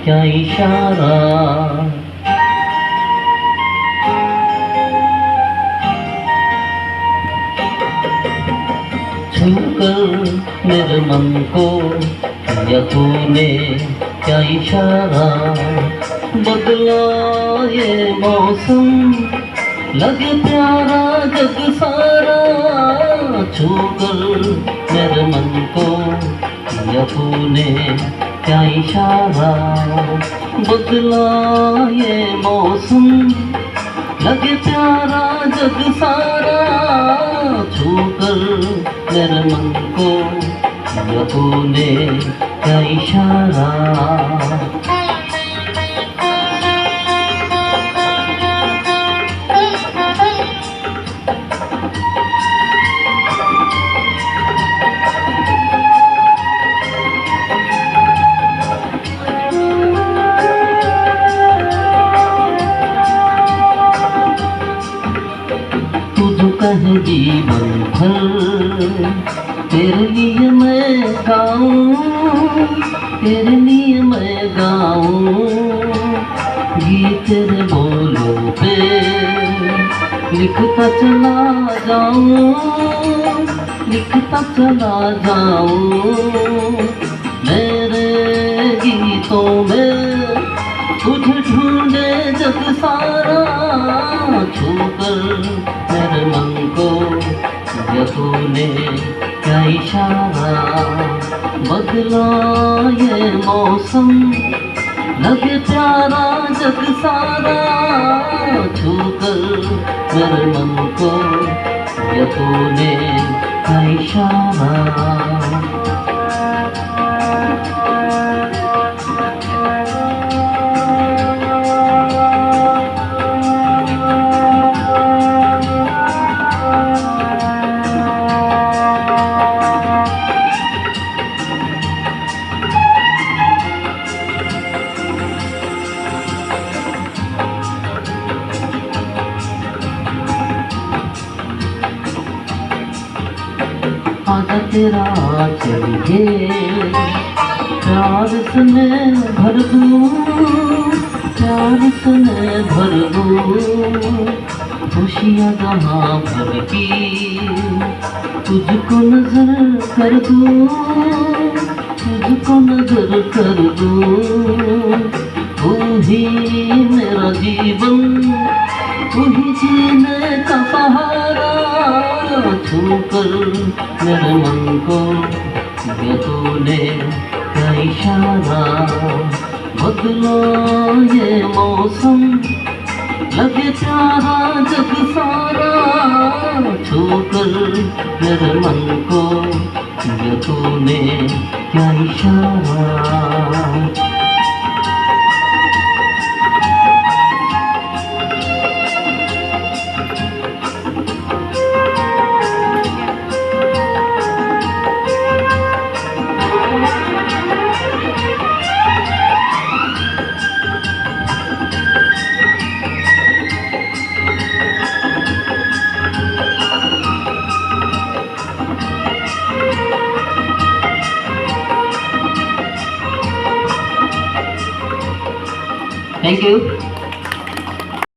क्या इशारा। छूकर मेरे मन को किया तूने क्या इशारा। बदला ये मौसम लगे प्यारा जग सारा। छूकर मेरे मन को किया तूने क्या इशारा। बदला ये मौसम लगे प्यारा जग सारा। छूकर मेरे मन को किया तूने क्या इशारा। कहे जीवन भर तेरे लिए मैं गाऊं, तेरे लिए मैं गाऊं। गीत तेरे बोलों पे लिखता चला जाऊं, लिखता चला जाऊं। मेरे गीतों में तुझे ढूंढे जग सारा। छूकर मेरे मन को किया तूने क्या इशारा। बदला ये मौसम लगे प्यारा जग सारा। छूकर मेरे मन को किया तूने क्या इशारा। आजा तेरा चलिए प्यार से मैं भर दूं, प्यार से मैं भर दूं। खुशियाँ जहाँ भर की तुझको नजर कर दूं, तुझको नजर कर दूं। तू ही मेरा जीवन, तू ही जीने का सहारा। छूकर मेरे मन को किया तूने क्या इशारा। बदला ये मौसम लगे प्यारा जग सारा। छूकर मेरे मन को किया तूने क्या इशारा। Thank you.